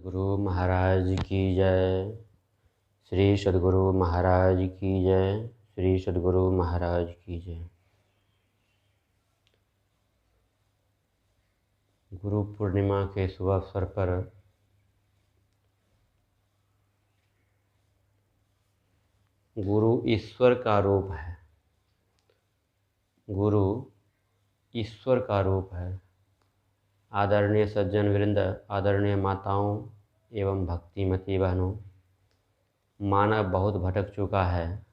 सद्गुरु महाराज की जय। श्री सद्गुरु महाराज की जय। श्री सद्गुरु महाराज की जय। गुरु पूर्णिमा के शुभ अवसर पर गुरु ईश्वर का रूप है। गुरु ईश्वर का रूप है। आदरणीय सज्जन वृंद, आदरणीय माताओं एवं भक्तिमती बहनों, मानव बहुत भटक चुका है,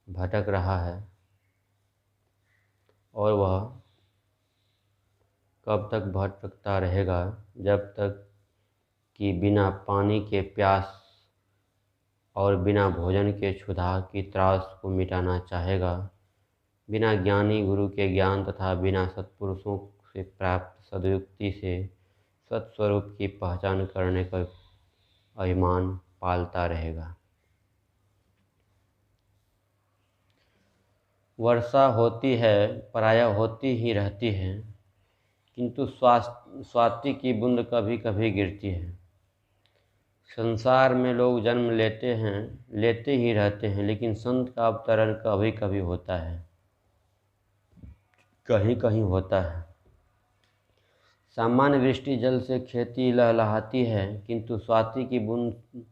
भटक रहा है और वह कब तक भटकता रहेगा जब तक कि बिना पानी के प्यास और बिना भोजन के क्षुधा की त्रास को मिटाना चाहेगा, बिना ज्ञानी गुरु के ज्ञान तथा बिना सत्पुरुषों से प्राप्त सदयुक्ति से सत्स्वरूप की पहचान करने का अभिमान पालता रहेगा। वर्षा होती है, प्रायः होती ही रहती है, किंतु स्वाति की बूंद कभी कभी गिरती है। संसार में लोग जन्म लेते ही रहते हैं, लेकिन संत का अवतरण कभी कभी होता है, कहीं कहीं होता है। सामान्य वृष्टि जल से खेती लहलहाती है, किंतु स्वाति की बूंद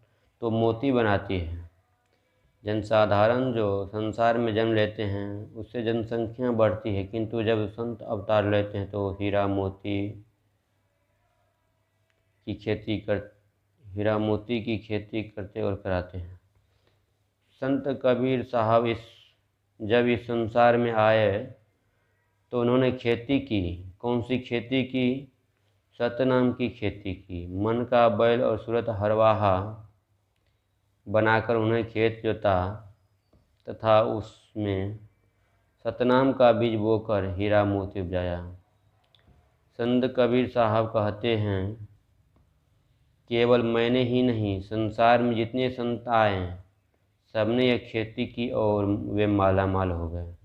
तो मोती बनाती है। जनसाधारण जो संसार में जन्म लेते हैं उससे जनसंख्या बढ़ती है, किंतु जब संत अवतार लेते हैं तो हीरा मोती की खेती करते और कराते हैं। संत कबीर साहब जब इस संसार में आए तो उन्होंने खेती की। कौन सी खेती की? सतनाम की खेती की। मन का बैल और सूरत हरवाहा बनाकर उन्हें खेत जोता तथा उसमें सतनाम का बीज बोकर हीरा मोती उपजाया। संत कबीर साहब कहते हैं, केवल मैंने ही नहीं, संसार में जितने संत आए सबने यह खेती की और वे माला माल हो गए।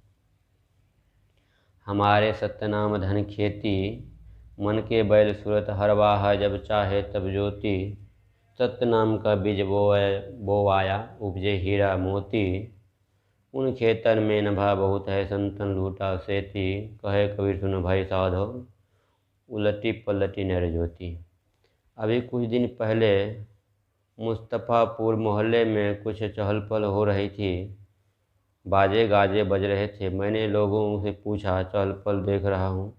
हमारे सत्यनाम धन खेती, मन के बैल सूरत हरवाहा, जब चाहे तब ज्योति, सत्यनाम का बीज बोवाया उपजे हीरा मोती। उन खेतन में नभा बहुत है, संतन लूटा सेती, कहे कबीर सुन भाई साधो, उलटी पलटी नर ज्योति। अभी कुछ दिन पहले मुस्तफ़ापुर मोहल्ले में कुछ चहल पहल हो रही थी, बाजे गाजे बज रहे थे। मैंने लोगों से पूछा, चहल पहल देख रहा हूँ,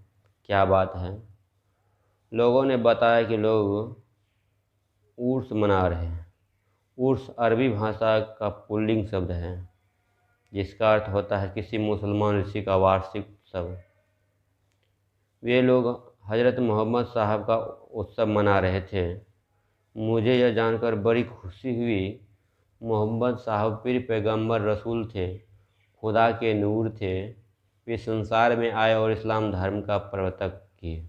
क्या बात है? लोगों ने बताया कि लोग उर्स मना रहे हैं। उर्स अरबी भाषा का पुल्लिंग शब्द है, जिसका अर्थ होता है किसी मुसलमान ऋषि का वार्षिक उत्सव। वे लोग हजरत मोहम्मद साहब का उत्सव मना रहे थे। मुझे यह जानकर बड़ी खुशी हुई। मोहम्मद साहब पीर पैगंबर रसूल थे, खुदा के नूर थे। वे संसार में आए और इस्लाम धर्म का प्रवर्तक किए।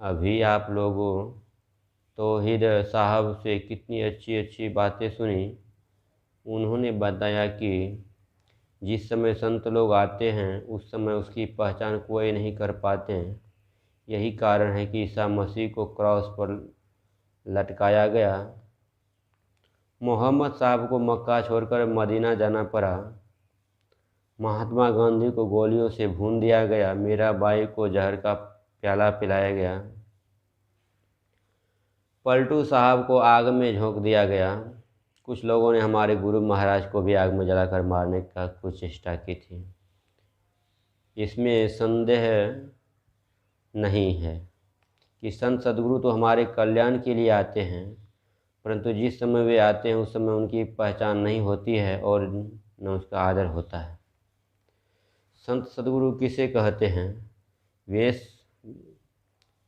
अभी आप लोगों तौहीद साहब से कितनी अच्छी अच्छी बातें सुनी। उन्होंने बताया कि जिस समय संत लोग आते हैं उस समय उसकी पहचान कोई नहीं कर पाते हैं। यही कारण है कि ईसा मसीह को क्रॉस पर लटकाया गया। मोहम्मद साहब को मक्का छोड़कर मदीना जाना पड़ा। महात्मा गांधी को गोलियों से भून दिया गया। मीराबाई को जहर का प्याला पिलाया गया। पलटू साहब को आग में झोंक दिया गया। कुछ लोगों ने हमारे गुरु महाराज को भी आग में जलाकर मारने का कुछ चेष्टा की थी। इसमें संदेह नहीं है कि संत सद्गुरु तो हमारे कल्याण के लिए आते हैं, परंतु जिस समय वे आते हैं उस समय उनकी पहचान नहीं होती है और न उसका आदर होता है। संत सद्गुरु किसे कहते हैं?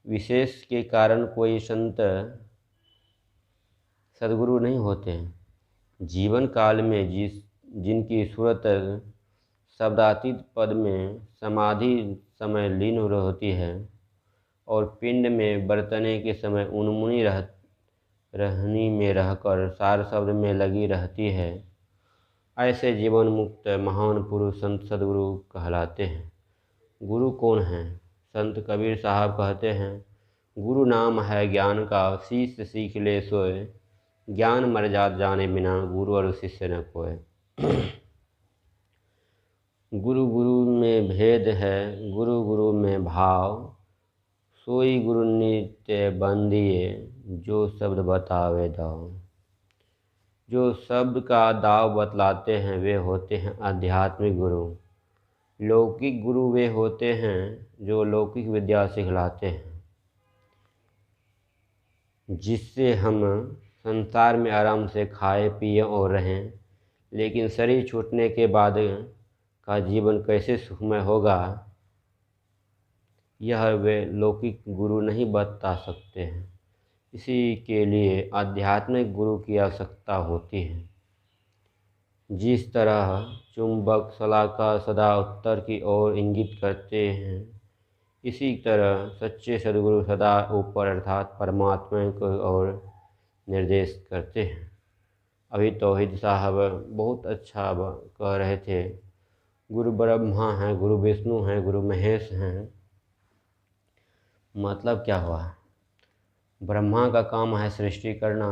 विशेष के कारण कोई संत सद्गुरु नहीं होते हैं। जीवन काल में जिनकी सूरत शब्दातीत पद में समाधि समय लीन होती है और पिंड में बरतने के समय उन्मुनी रहनी में रहकर सार शब्द में लगी रहती है, ऐसे जीवन मुक्त महान पुरुष संत सद्गुरु कहलाते हैं। गुरु कौन हैं? संत कबीर साहब कहते हैं, गुरु नाम है ज्ञान का, शीश सीख ले सोए। ज्ञान मर जात जाने बिना, गुरु और शिष्य न कोय। गुरु गुरु में भेद है, गुरु गुरु में भाव। सोई गुरु नित्य बंदिए, जो शब्द बतावे दाव। जो शब्द का दाव बतलाते हैं वे होते हैं आध्यात्मिक गुरु। लौकिक गुरु वे होते हैं जो लौकिक विद्या सिखलाते हैं, जिससे हम संसार में आराम से खाए पिए और रहें। लेकिन शरीर छूटने के बाद का जीवन कैसे सुखमय होगा, यह वे लौकिक गुरु नहीं बता सकते हैं। इसी के लिए आध्यात्मिक गुरु की आवश्यकता होती है। जिस तरह चुंबक शलाका सदा उत्तर की ओर इंगित करते हैं, इसी तरह सच्चे सद्गुरु सदा ऊपर अर्थात परमात्मा की ओर निर्देश करते हैं। अभी तौहीद साहब बहुत अच्छा कह रहे थे, गुरु ब्रह्मा हैं, गुरु विष्णु हैं, गुरु महेश हैं। मतलब क्या हुआ? ब्रह्मा का काम है सृष्टि करना,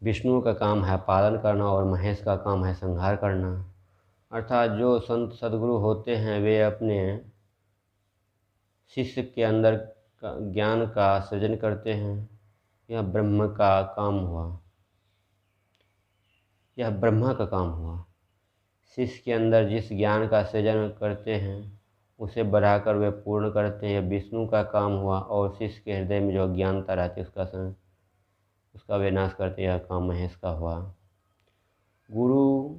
विष्णु का काम है पालन करना और महेश का काम है संहार करना। अर्थात जो संत सद्गुरु होते हैं वे अपने शिष्य के अंदर ज्ञान का सृजन करते हैं। यह ब्रह्म का काम हुआ, यह ब्रह्मा का काम हुआ। शिष्य के अंदर जिस ज्ञान का सृजन करते हैं उसे बढ़ाकर वे पूर्ण करते हैं, यह विष्णु का काम हुआ। और शिष्य के हृदय में जो अज्ञानता रहती है उसका विनाश करते, यह काम महेश का हुआ। गुरु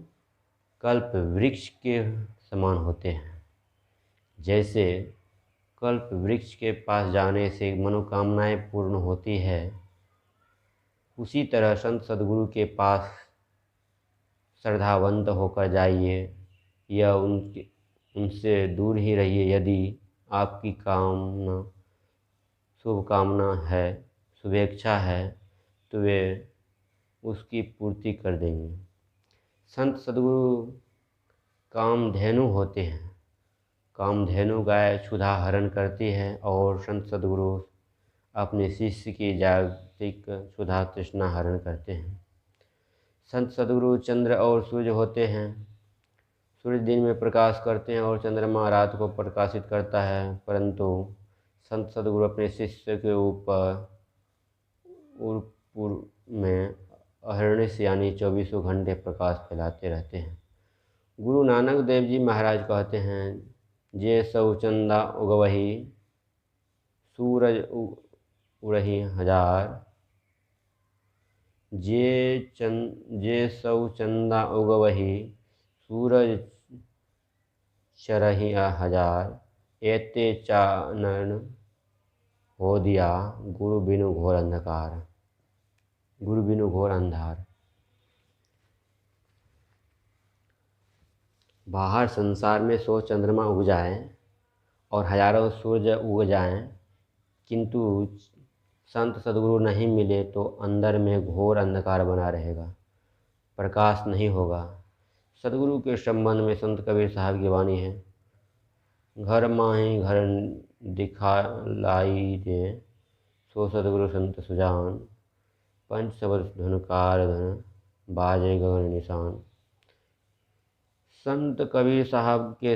कल्प वृक्ष के समान होते हैं। जैसे कल्प वृक्ष के पास जाने से मनोकामनाएं पूर्ण होती है, उसी तरह संत सद्गुरु के पास श्रद्धावंत होकर जाइए या उनसे दूर ही रहिए। यदि आपकी कामना शुभकामना है, शुभेच्छा है, तो वे उसकी पूर्ति कर देंगे। संत सद्गुरु कामधेनु होते हैं। कामधेनु गाय क्षुधा हरण करती है और संत सद्गुरु अपने शिष्य की जागतिक क्षुधा तृष्णा हरण करते हैं। संत सद्गुरु चंद्र और सूर्य होते हैं। सूर्य दिन में प्रकाश करते हैं और चंद्रमा रात को प्रकाशित करता है, परंतु संत सद्गुरु अपने शिष्य के ऊपर पूर्व में अहर्निश यानी 24 घंटे प्रकाश फैलाते रहते हैं। गुरु नानक देव जी महाराज कहते हैं, जे सौ चंदा उगवही सूरज उड़ही हजार। जे सौ चंदा उगवही सूरज चरही हजार। एते चानन हो दिया गुरु बिनु घोर अंधकार। गुरु बिनु घोर अंधार। बाहर संसार में 100 चंद्रमा उग जाएं और हजारों सूर्य उग जाएं, किंतु संत सद्गुरु नहीं मिले तो अंदर में घोर अंधकार बना रहेगा, प्रकाश नहीं होगा। सद्गुरु के संबंध में संत कबीर साहब की वाणी है, घर माही घर दिखालाई दे, सो सद्गुरु संत सुजान। पंच शब्द धुनकार धन, बाजे गगन निशान। संत कबीर साहब के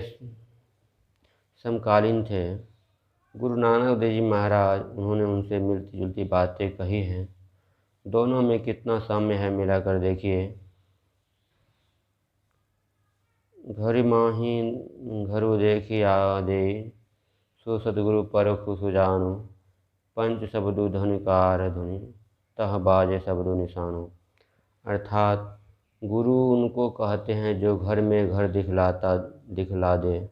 समकालीन थे गुरु नानक देव जी महाराज। उन्होंने उनसे मिलती जुलती बातें कही हैं। दोनों में कितना साम्य है मिलाकर देखिए। घर माही घरु देखी आदे, सो सतगुरु परखु सुजानु। पंच शब्दु धनिकार धुनि, तह बाजे शब्दु निशानु। अर्थात गुरु उनको कहते हैं जो घर में घर दिखला दे।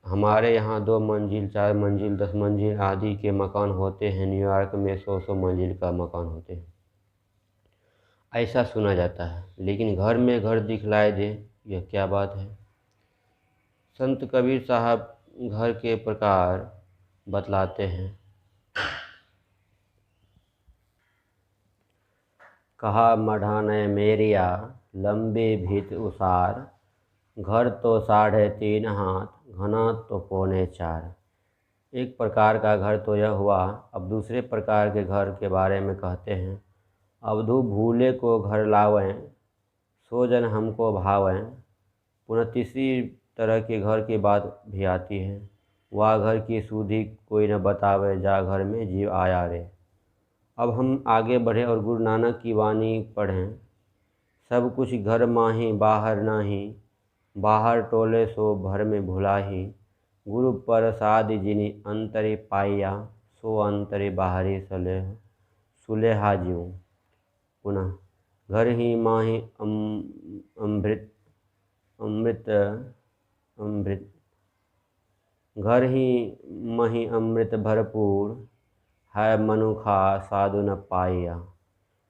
हमारे यहाँ 2 मंजिल 4 मंजिल 10 मंजिल आदि के मकान होते हैं, न्यूयॉर्क में 100 मंजिल का मकान होते हैं, ऐसा सुना जाता है। लेकिन घर में घर दिखलाए दे, यह क्या बात है? संत कबीर साहब घर के प्रकार बतलाते हैं। कहा मढ़ाने मेरिया, लंबी भीत उसार। घर तो 3.5 हाथ, घना तो 4.25। एक प्रकार का घर तो यह हुआ। अब दूसरे प्रकार के घर के बारे में कहते हैं। अवधू भूले को घर लावें, सो जन हमको भावें। पुनः तीसरी तरह के घर की बात भी आती है। वह घर की सुधि कोई न बतावे, जा घर में जीव आया रे। अब हम आगे बढ़े और गुरु नानक की वाणी पढ़ें। सब कुछ घर माही बाहर नाही, बाहर टोले सो भर में भुलाही। गुरु प्रसाद जिनि अंतरि पाइया, सो अंतरि बाहरी सुलेहा जीव। पुनः घर ही माही अमृत अमृत अमृत घर ही मही अमृत भरपूर, है मनुखा साधु न पाइया।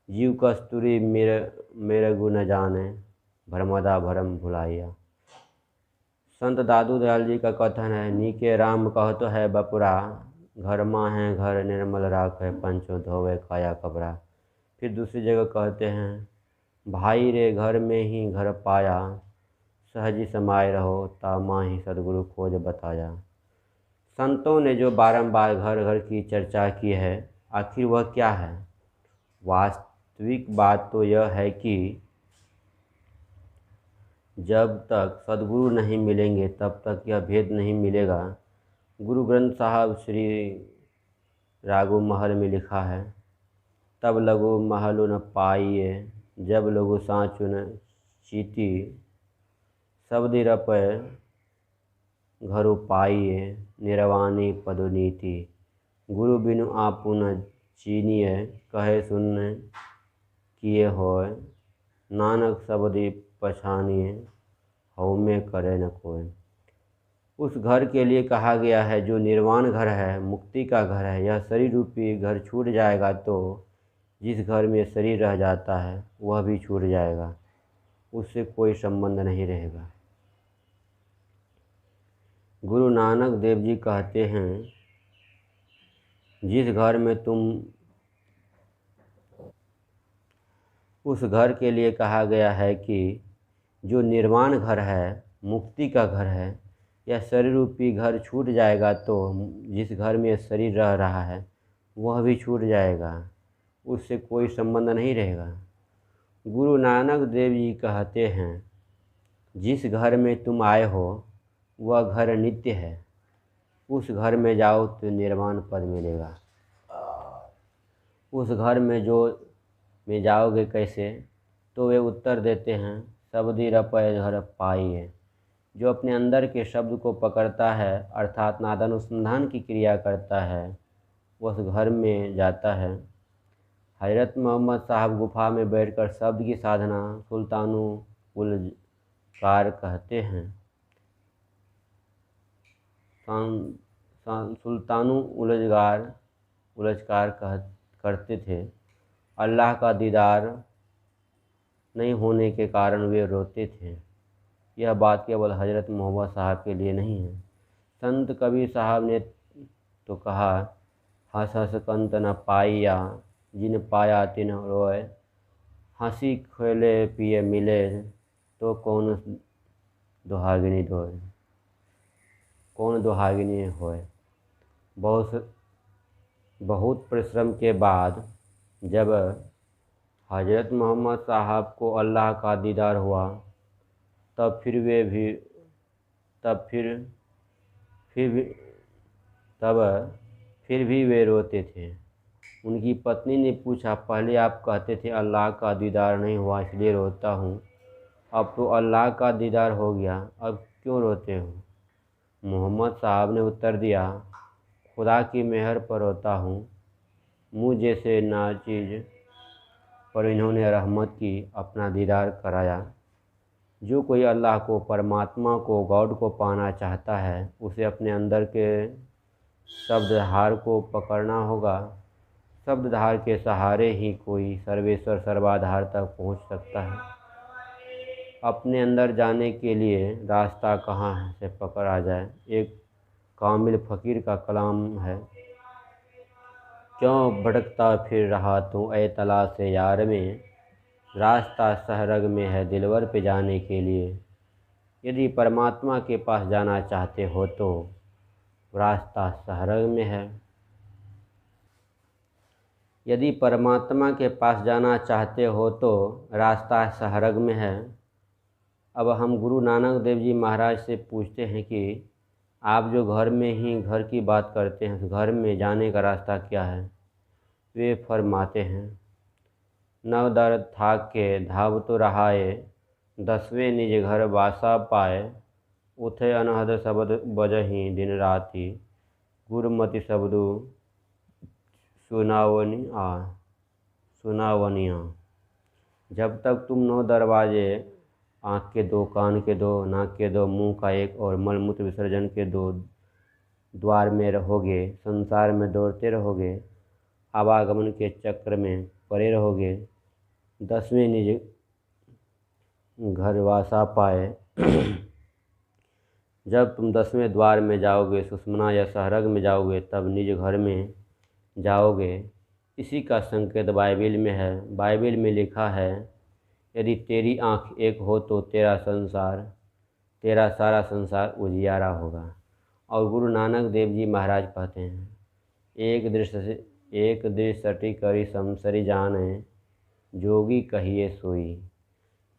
जीव कस्तूरी मेरे गुण जाने, भरमदा भरम भुलाइया। संत दादू दयाल जी का कथन है, नीके राम कहतो है बपुरा, घर माँ है घर निर्मल राख है, पंचों धोवे काया कबरा। फिर दूसरी जगह कहते हैं, भाई रे घर में ही घर पाया, सहजी समाये रहो, ता माही सदगुरु खोज बताया। संतों ने जो बारंबार घर घर की चर्चा की है, आखिर वह क्या है? वास्तविक बात तो यह है कि जब तक सद्गुरु नहीं मिलेंगे तब तक यह भेद नहीं मिलेगा। गुरु ग्रंथ साहब श्री रागु महल में लिखा है, तब लगो महलु न पाइए, जब लोगु साँचु न चीती। सबदि रपय घरु पाइए, निर्वाणी पदुनीति। गुरु बिनु आपु न चीनिए, कहे सुन किए होय। नानक सबदि पछानिए, हऊ में करे न कोय। उस घर के लिए कहा गया है जो निर्वाण घर है, मुक्ति का घर है। यह शरीर रूपी घर छूट जाएगा तो जिस घर में शरीर रह जाता है वह भी छूट जाएगा, उससे कोई संबंध नहीं रहेगा। गुरु नानक देव जी कहते हैं, जिस घर में तुम उस घर के लिए कहा गया है कि जो निर्वाण घर है, मुक्ति का घर है, यह शरीर रूपी घर छूट जाएगा तो जिस घर में शरीर रह रहा है वह भी छूट जाएगा, उससे कोई संबंध नहीं रहेगा। गुरु नानक देव जी कहते हैं, जिस घर में तुम आए हो वह घर नित्य है, उस घर में जाओ तो निर्वाण पद मिलेगा। उस घर में जाओगे कैसे? तो वे उत्तर देते हैं, सबदि रपय घर पाइए। जो अपने अंदर के शब्द को पकड़ता है अर्थात नादानुसंधान की क्रिया करता है, उस घर में जाता है। हज़रत मोहम्मद साहब गुफा में बैठकर शब्द की साधना सुल्तानु उलजकार कहते हैं। सुल्तानु उलजकार करते थे, अल्लाह का दीदार नहीं होने के कारण वे रोते थे। यह बात केवल हज़रत मोहम्मद साहब के लिए नहीं है। संत कबीर साहब ने तो कहा, हंस हंस कंत न पाइया, जिन पाया तिन रोए। हंसी खेले पिए मिले, तो कौन दुहागिनी दोए, कौन दुहागिनी होए। बहुत परिश्रम के बाद जब हज़रत मोहम्मद साहब को अल्लाह का दीदार हुआ, तब फिर भी वे रोते थे। उनकी पत्नी ने पूछा, पहले आप कहते थे अल्लाह का दीदार नहीं हुआ इसलिए रोता हूँ, अब तो अल्लाह का दीदार हो गया, अब क्यों रोते हो? मोहम्मद साहब ने उत्तर दिया, खुदा की मेहर पर रोता हूँ। मुझ जैसे नाचीज़ पर इन्होंने रहमत की, अपना दीदार कराया। जो कोई अल्लाह को, परमात्मा को, गॉड को पाना चाहता है, उसे अपने अंदर के शब्दधार को पकड़ना होगा। शब्दधार के सहारे ही कोई सर्वेश्वर सर्वाधार तक पहुंच सकता है। अपने अंदर जाने के लिए रास्ता कहाँ से पकड़ा जाए? एक कामिल फ़कीर का कलाम है, क्यों भटकता फिर रहा तू ऐ तलाश यार में, रास्ता सहरग में है दिलवर पे जाने के लिए। यदि परमात्मा के पास जाना चाहते हो तो रास्ता सहरग में है। यदि परमात्मा के पास जाना चाहते हो तो रास्ता सहरग में है। अब हम गुरु नानक देव जी महाराज से पूछते हैं कि आप जो घर में ही घर की बात करते हैं, तो घर में जाने का रास्ता क्या है? वे फरमाते हैं, नव दर थाक के धाव तो रहाए, 10वें निज घर वासा पाए, उथे अनहद शब्द बजही दिन राति, गुरुमति शब्दु सुनावनिया। जब तक तुम 9 दरवाजे, आँख के 2, कान के 2, नाक के 2, मुंह का 1 और मलमूत्र विसर्जन के 2 द्वार में रहोगे, संसार में दौड़ते रहोगे, आवागमन के चक्र में पड़े रहोगे, 10वें निज घर वासा पाए। जब तुम 10वें द्वार में जाओगे, सुषमना या सहरग में जाओगे, तब निज घर में जाओगे। इसी का संकेत बाइबिल में है। बाइबिल में लिखा है, यदि तेरी आँख एक हो तो तेरा सारा संसार उजियारा होगा। और गुरु नानक देव जी महाराज कहते हैं, एक दृष्टि सटी करी समसरी जाने, जोगी कहिए सोई।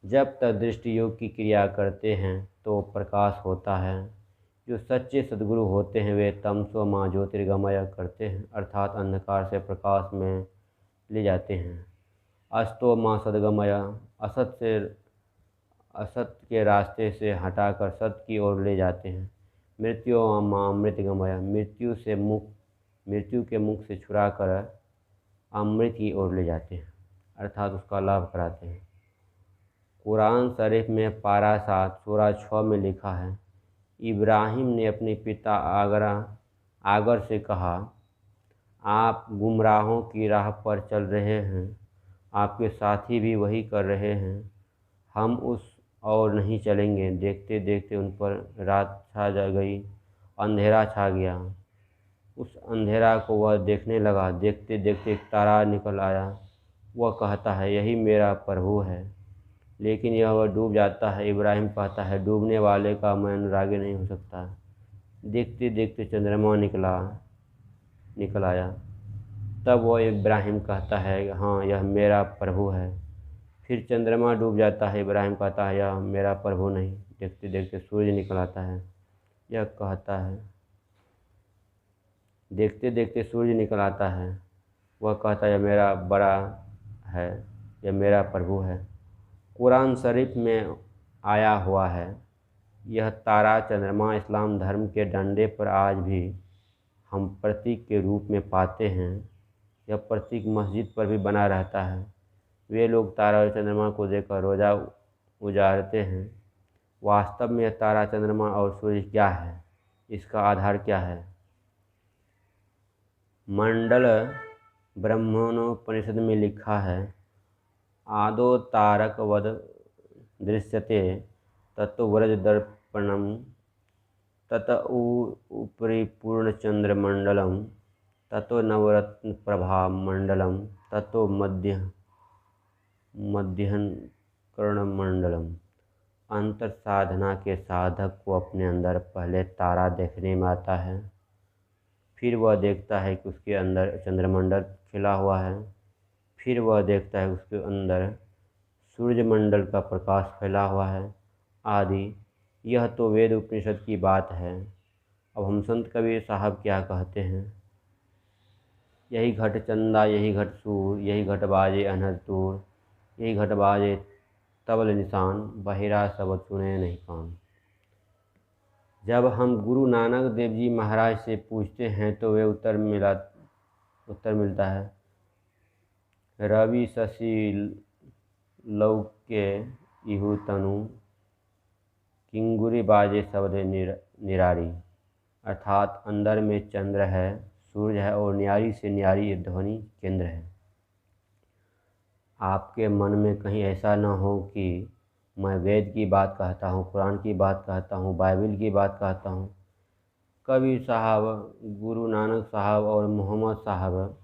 जब तक दृष्टि योग की क्रिया करते हैं तो प्रकाश होता है। जो सच्चे सद्गुरु होते हैं वे तमसो माँ ज्योतिर्गमय करते हैं, अर्थात अंधकार से प्रकाश में ले जाते हैं। अस्तो माँ सद्गमय, असत के रास्ते से हटाकर सत की ओर ले जाते हैं। मृत्यु माँ अमृतगमय, मृत्यु के मुख से छुड़ाकर अमृत की ओर ले जाते हैं, अर्थात उसका लाभ कराते हैं। कुरान शरीफ में पारा 7 सूरा 6 में लिखा है, इब्राहिम ने अपने पिता आगर से कहा, आप गुमराहों की राह पर चल रहे हैं, आपके साथी भी वही कर रहे हैं, हम उस और नहीं चलेंगे। देखते देखते उन पर रात छा गई, अंधेरा छा गया। उस अंधेरा को वह देखने लगा। देखते देखते एक तारा निकल आया। वह कहता है, यही मेरा प्रभु है, लेकिन यह वह डूब जाता है। इब्राहिम कहता है, डूबने वाले का मैं अनुरागी नहीं हो सकता। देखते देखते चंद्रमा निकल आया। तब वह इब्राहिम कहता है, हाँ यह मेरा प्रभु है। फिर चंद्रमा डूब जाता है। इब्राहिम कहता है, यह मेरा प्रभु नहीं। देखते देखते सूर्य निकल आता है। यह कहता है, देखते देखते सूर्य निकल आता है। वह कहता है, यह मेरा बड़ा है, यह मेरा प्रभु है। कुरान शरीफ में आया हुआ है, यह तारा चंद्रमा इस्लाम धर्म के डंडे पर आज भी हम प्रतीक के रूप में पाते हैं। यह प्रतीक मस्जिद पर भी बना रहता है। वे लोग तारा और चंद्रमा को देखकर रोज़ा उजाड़ते हैं। वास्तव में यह तारा, चंद्रमा और सूर्य क्या है, इसका आधार क्या है? मंडल ब्रह्मणोपनिषद में लिखा है, आदो तारक वद दृश्यते ततो व्रज दर्पणम, तत उपरि पूर्णचंद्रमंडलम, ततो नवरत्न प्रभा मंडलम, ततो मध्यन कर्णमंडलम। अंतर साधना के साधक को अपने अंदर पहले तारा देखने में आता है, फिर वह देखता है कि उसके अंदर चंद्रमंडल खिला हुआ है, फिर वह देखता है उसके अंदर सूर्यमंडल का प्रकाश फैला हुआ है आदि। यह तो वेद उपनिषद की बात है। अब हम संत कबीर साहब क्या कहते हैं, यही घट चंदा यही घट सूर, यही घट बाजे अनहद तूर, यही घट बाजे तबल निशान, बहिरा शब्द सुने नहीं कान। जब हम गुरु नानक देव जी महाराज से पूछते हैं तो वे उत्तर मिलता है, रवि शशि लौके इहु तनु, किंगुरी बाजे शब्द निरारी। अर्थात अंदर में चंद्र है, सूर्य है और न्यारी से न्यारी ध्वनि केंद्र है। आपके मन में कहीं ऐसा न हो कि मैं वेद की बात कहता हूँ, कुरान की बात कहता हूँ, बाइबिल की बात कहता हूँ, कबीर साहब, गुरु नानक साहब और मोहम्मद साहब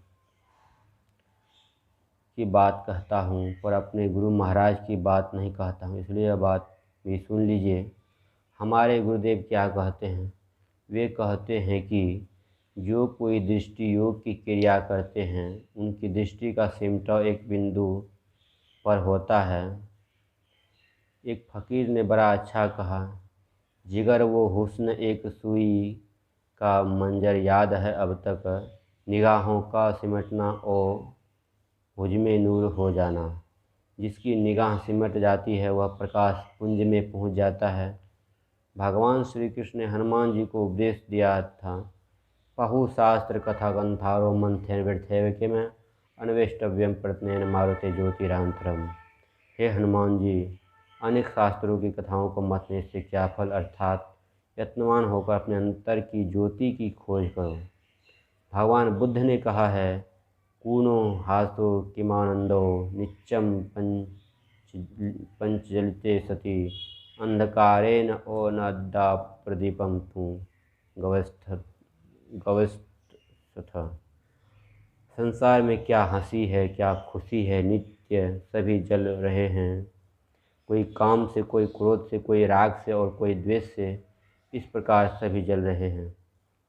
की बात कहता हूँ, पर अपने गुरु महाराज की बात नहीं कहता हूँ। इसलिए यह बात भी सुन लीजिए। हमारे गुरुदेव क्या कहते हैं? वे कहते हैं कि जो कोई दृष्टि योग की क्रिया करते हैं उनकी दृष्टि का सिमटाव एक बिंदु पर होता है। एक फ़कीर ने बड़ा अच्छा कहा, जिगर वो हुस्न एक सुई का मंजर याद है अब तक, निगाहों का सिमटना और हुज्मे नूर हो जाना। जिसकी निगाह सिमट जाती है वह प्रकाश पुंज में पहुंच जाता है। भगवान श्री कृष्ण ने हनुमान जी को उपदेश दिया था, पहु शास्त्र कथा कंथारो मंथेन व्यर्थेव के में अन्वेष्टव्यम प्रत्नेन मारुते ज्योतिरांतरम। हे हनुमान जी, अनेक शास्त्रों की कथाओं को मतने से क्या फल, अर्थात यत्नवान होकर अपने अंतर की ज्योति की खोज करो। भगवान बुद्ध ने कहा है, कूनो हासो किमानंदो नित्यम पंचजलिते सति अंधकारेण ओनद्दा प्रदीपम तू गवस्थ। संसार में क्या हंसी है, क्या खुशी है, नित्य सभी जल रहे हैं। कोई काम से, कोई क्रोध से, कोई राग से और कोई द्वेष से, इस प्रकार सभी जल रहे हैं।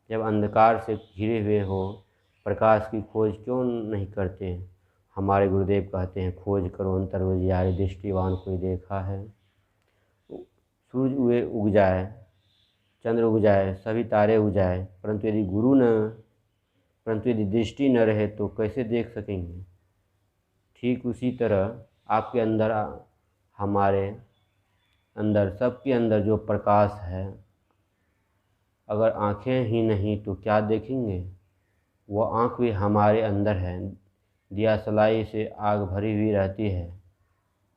जब अंधकार से घिरे हुए हो, प्रकाश की खोज क्यों नहीं करते? हमारे गुरुदेव कहते हैं, खोज करो अंतर उजियारे, दृष्टिवान कोई देखा है। सूर्य उग जाए, चंद्र उग जाए, सभी तारे उग जाए, परंतु यदि दृष्टि न रहे तो कैसे देख सकेंगे? ठीक उसी तरह आपके अंदर, हमारे अंदर, सबके अंदर जो प्रकाश है, अगर आँखें ही नहीं तो क्या देखेंगे? वो आँख भी हमारे अंदर है। दियासलाई से आग भरी हुई रहती है,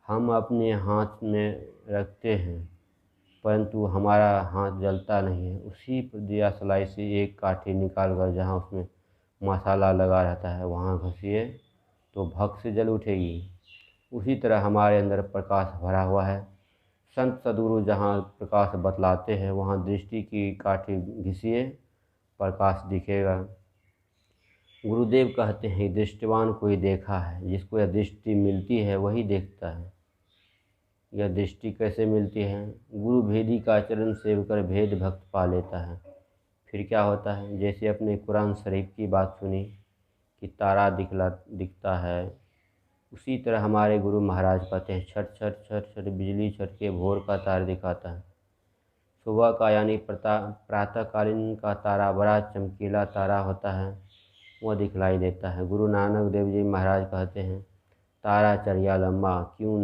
हम अपने हाथ में रखते हैं परंतु हमारा हाथ जलता नहीं है। उसी दियासलाई से एक काठी निकाल कर जहाँ उसमें मसाला लगा रहता है वहाँ घसीए तो भक से जल उठेगी। उसी तरह हमारे अंदर प्रकाश भरा हुआ है। संत सद्गुरु जहाँ प्रकाश बतलाते हैं वहाँ दृष्टि की काठी घिसिए, प्रकाश दिखेगा। गुरुदेव कहते हैं, दृष्टिवान कोई देखा है। जिसको यह दृष्टि मिलती है वही देखता है। यह दृष्टि कैसे मिलती है? गुरु भेदी का आचरण सेव कर भेद भक्त पा लेता है। फिर क्या होता है? जैसे अपने कुरान शरीफ की बात सुनी कि तारा दिखता है, उसी तरह हमारे गुरु महाराज कहते हैं, छट छट छट छट बिजली छटके भोर का तारा दिखाता है। सुबह का यानी प्रातःकालीन का तारा बड़ा चमकीला तारा होता है, वह दिखलाई देता है। गुरु नानक देव जी महाराज कहते हैं, तारा चढ़िया लम्बा क्यों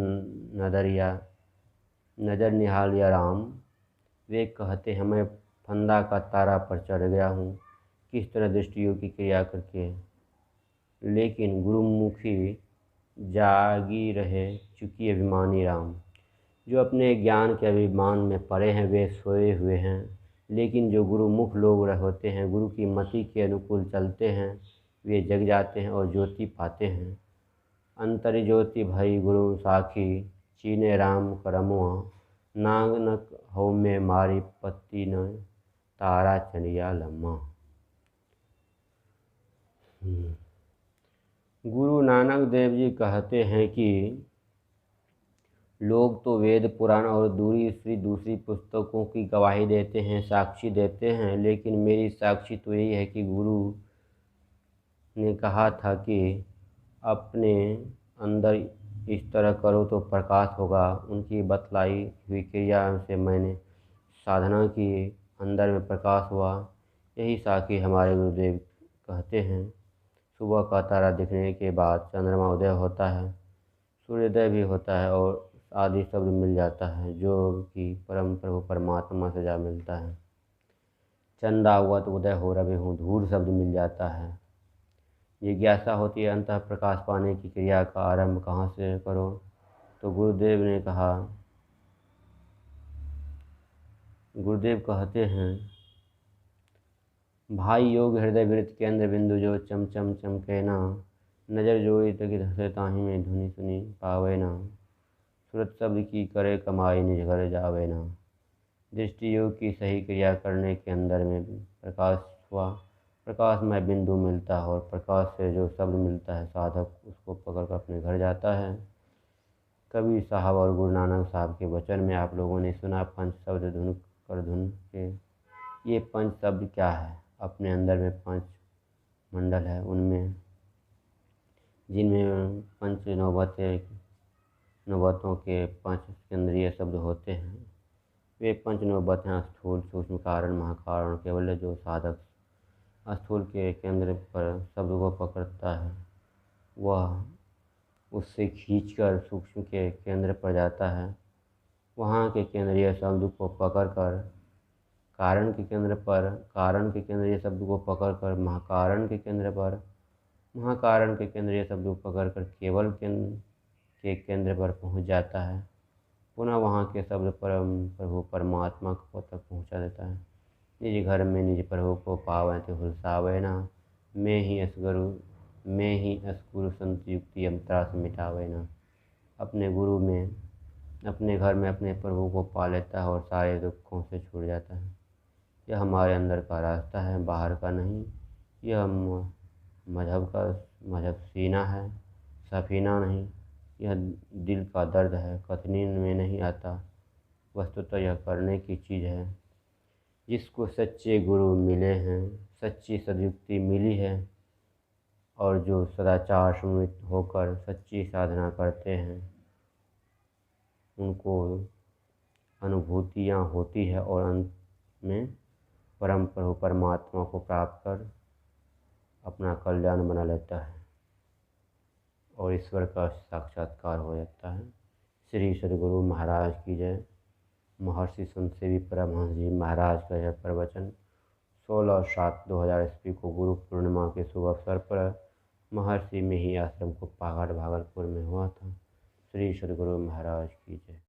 नज़र निहालिया राम। वे कहते हैं, मैं फंदा का तारा पर चढ़ गया हूँ, किस तरह दृष्टियों की क्रिया करके। लेकिन गुरुमुखी जागी रहे चुकी अभिमानी राम। जो अपने ज्ञान के अभिमान में पड़े हैं वे सोए हुए हैं, लेकिन जो गुरुमुख लोग होते हैं, गुरु की मति के अनुकूल चलते हैं, वे जग जाते हैं और ज्योति पाते हैं। अंतर ज्योति भई गुरु साखी, चीने राम करमुआ, नानक हो में मारी पत्ती न, तारा चढ़िया लम्मा। गुरु नानक देव जी कहते हैं कि लोग तो वेद पुराण और दूसरी पुस्तकों की गवाही देते हैं, साक्षी देते हैं, लेकिन मेरी साक्षी तो यही है कि गुरु ने कहा था कि अपने अंदर इस तरह करो तो प्रकाश होगा। उनकी बतलाई हुई क्रिया से मैंने साधना की, अंदर में प्रकाश हुआ। यही साक्षी हमारे गुरुदेव कहते हैं। सुबह का तारा दिखने के बाद चंद्रमा उदय होता है, सूर्योदय भी होता है और आदि शब्द मिल जाता है जो कि परम प्रभु परमात्मा से जा मिलता है। चंदा हुआ तो उदय हो रवि हूँ, धूर शब्द मिल जाता है। जिज्ञासा होती है अंतः प्रकाश पाने की क्रिया का आरंभ कहाँ से करो, तो गुरुदेव कहते हैं, भाई योग हृदय वृत्त केंद्र बिंदु जो चम चम चमके ना, नजर जोई तकी धसे ताही में धुनी सुनी पावे ना, सूरत शब्द की करे कमाई निज घर जावे ना। दृष्टि योग की सही क्रिया करने के अंदर में प्रकाश हुआ, प्रकाश में बिंदु मिलता है और प्रकाश से जो शब्द मिलता है साधक उसको पकड़ कर अपने घर जाता है। कबीर साहब और गुरु नानक साहब के वचन में आप लोगों ने सुना, पंच शब्द धुन कर धुन के। ये पंच शब्द क्या है? अपने अंदर में पंच मंडल है, उनमें जिनमें पंच नौबतों के पंच केंद्रीय शब्द होते हैं। वे पंच नौबत हैं स्थूल, सूक्ष्म, कारण, महाकारण। केवल जो साधक स्थूल के केंद्र पर शब्द को पकड़ता है वह उससे खींचकर सूक्ष्म के केंद्र पर जाता है। वहाँ के केंद्रीय शब्द को पकड़कर कारण के केंद्र पर, कारण के केंद्रीय शब्द को पकड़कर महाकारण के केंद्र पर, महाकारण के केंद्रीय शब्द को पकड़कर केवल के केंद्र पर पहुँच जाता है। पुनः वहाँ के शब्द प्रभु परमात्मा को तक पहुँचा देता है। निज घर में निज प्रभु को पावै ते हुलसावै ना, मैं ही असगुरु संत युक्ति यमत्रास मिटावै ना। अपने गुरु में, अपने घर में अपने प्रभु को पा लेता है और सारे दुखों से छूट जाता है। यह हमारे अंदर का रास्ता है, बाहर का नहीं। यह मजहब सीना है, सफीना नहीं। यह दिल का दर्द है, कथनी में नहीं आता। वस्तुतः यह करने की चीज़ है। जिसको सच्चे गुरु मिले हैं, सच्ची सद्युक्ति मिली है और जो सदाचार सम्मिलित होकर सच्ची साधना करते हैं, उनको अनुभूतियाँ होती है और अंत में परम प्रभु परमात्मा को प्राप्त कर अपना कल्याण बना लेता है और ईश्वर का साक्षात्कार हो जाता है। श्री सद्गुरु महाराज की जय। महर्षि संत सेवी परमहंस जी महाराज का यह प्रवचन 16/7/2000 ईस्वी को गुरु पूर्णिमा के शुभ अवसर पर महर्षि में ही आश्रम को पहाड़ भागलपुर में हुआ था। श्री सद्गुरु महाराज की जय।